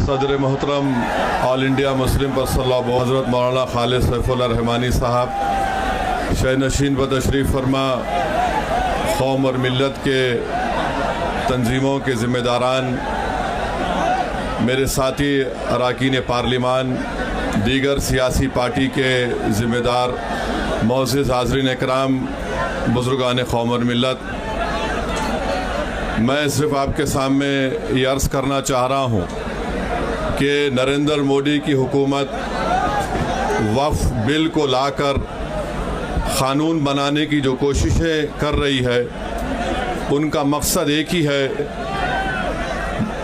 सदर मोहतरम all India Muslim personal हज़रत मौलाना खालिद सैफुल्लाह रहमानी साहब, शह नशीन व तशरीफ़ फरमा कौम और मिल्लत के तंजीमों के ज़िम्मेदारान, मेरे साथी अरकान पार्लिमान, दीगर सियासी पार्टी के ज़िम्मेदार, मोअज़्ज़िज़ हाज़रीन इकराम, बुज़ुर्गान कौम और मिल्लत, मैं सिर्फ आपके सामने ये अर्ज़ करना चाह रहा हूँ कि नरेंद्र मोदी की हुकूमत वक्फ बिल को लाकर क़ानून बनाने की जो कोशिशें कर रही है, उनका मकसद एक ही है।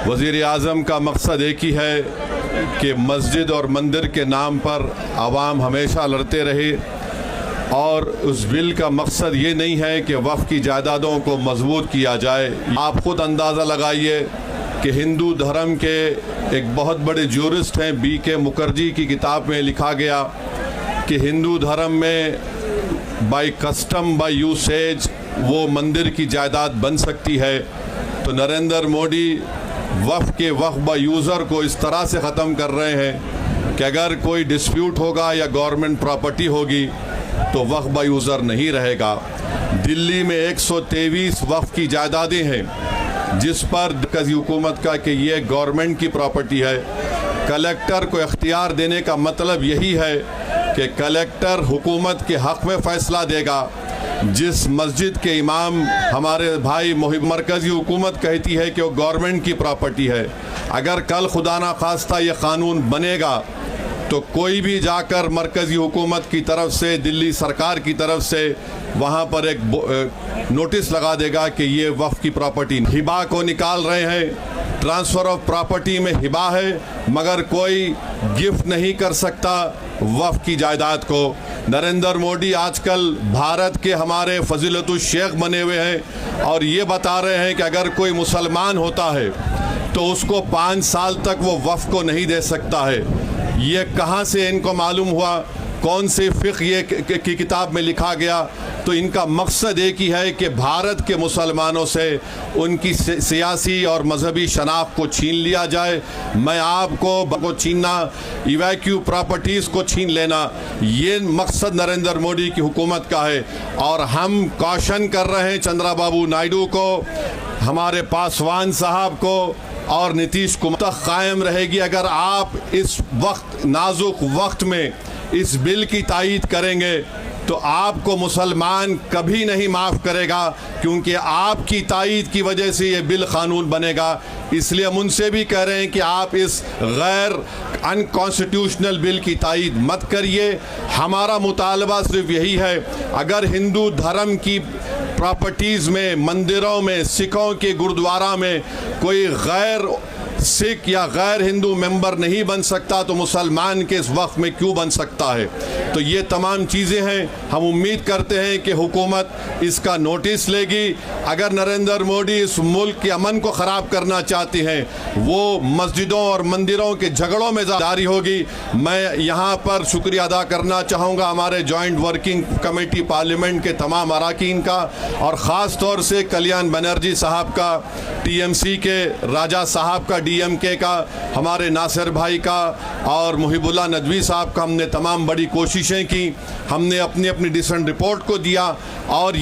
वज़ीर आज़म का मकसद एक ही है कि मस्जिद और मंदिर के नाम पर आवाम हमेशा लड़ते रहे, और उस बिल का मकसद ये नहीं है कि वक्फ की जायदादों को मजबूत किया जाए। आप खुद अंदाज़ा लगाइए कि हिंदू धर्म के एक बहुत बड़े ज्यूरिस्ट हैं BK मुखर्जी की किताब में लिखा गया कि हिंदू धर्म में बाय कस्टम बाय यूसेज वो मंदिर की जायदाद बन सकती है। तो नरेंद्र मोदी वक्फ बाय यूज़र को इस तरह से ख़त्म कर रहे हैं कि अगर कोई डिस्प्यूट होगा या गवर्नमेंट प्रॉपर्टी होगी तो वक्फ बाय यूज़र नहीं रहेगा। दिल्ली में 123 वक्फ की जायदादें हैं जिस पर मरकज़ी हुकूमत का कि ये गवर्नमेंट की प्रॉपर्टी है। कलेक्टर को इख्तियार देने का मतलब यही है कि कलेक्टर हुकूमत के हक़ में फ़ैसला देगा। जिस मस्जिद के इमाम हमारे भाई मरकज़ी हुकूमत कहती है कि वो गवर्नमेंट की प्रॉपर्टी है, अगर कल खुदा ना खास्ता ये क़ानून बनेगा तो कोई भी जाकर मरकज़ी हुकूमत की तरफ से, दिल्ली सरकार की तरफ से वहाँ पर एक नोटिस लगा देगा कि ये वक्फ की प्रॉपर्टी। हिबा को निकाल रहे हैं, ट्रांसफ़र ऑफ प्रॉपर्टी में हिबा है, मगर कोई गिफ्ट नहीं कर सकता वक्फ की जायदाद को। नरेंद्र मोदी आजकल भारत के हमारे फजीलतुल शेख बने हुए हैं और ये बता रहे हैं कि अगर कोई मुसलमान होता है तो उसको 5 साल तक वो वक्फ को नहीं दे सकता है। ये कहाँ से इनको मालूम हुआ? कौन से फ़िक़्ह ये की किताब में लिखा गया? तो इनका मकसद एक ही है कि भारत के मुसलमानों से उनकी सियासी और मजहबी शनाख्त को छीन लिया जाए। मैं आपको छीनना, इवैक्यू प्रॉपर्टीज़ को छीन लेना, ये मकसद नरेंद्र मोदी की हुकूमत का है। और हम कॉशन कर रहे हैं चंद्रबाबू नायडू को, हमारे पासवान साहब को और नीतीश कुमार कायम रहेगी। अगर आप इस वक्त नाजुक वक्त में इस बिल की तायीद करेंगे तो आपको मुसलमान कभी नहीं माफ़ करेगा, क्योंकि आपकी तायीद की वजह से ये बिल क़ानून बनेगा। इसलिए हम उनसे भी कह रहे हैं कि आप इस गैर अनकॉन्स्टिट्यूशनल बिल की तायीद मत करिए। हमारा मुतालबा सिर्फ यही है, अगर हिंदू धर्म की प्रॉपर्टीज़ में, मंदिरों में, सिखों के गुरुद्वारा में कोई गैर सिख या गैर हिंदू मेंबर नहीं बन सकता तो मुसलमान के इस वक्त में क्यों बन सकता है? तो ये तमाम चीज़ें हैं। हम उम्मीद करते हैं कि हुकूमत इसका नोटिस लेगी। अगर नरेंद्र मोदी इस मुल्क के अमन को ख़राब करना चाहते हैं, वो मस्जिदों और मंदिरों के झगड़ों में जारी होगी। मैं यहाँ पर शुक्रिया अदा करना चाहूँगा हमारे जॉइंट वर्किंग कमेटी पार्लियामेंट के तमाम अरकान का, और ख़ास तौर से कल्याण बनर्जी साहब का, TMC के राजा साहब का, DMK का, हमारे नासिर भाई का और मुहिबुल्लाह नदवी साहब का। हमने तमाम बड़ी कोशिशें की, हमने अपनी अपनी डिसेंट रिपोर्ट को दिया और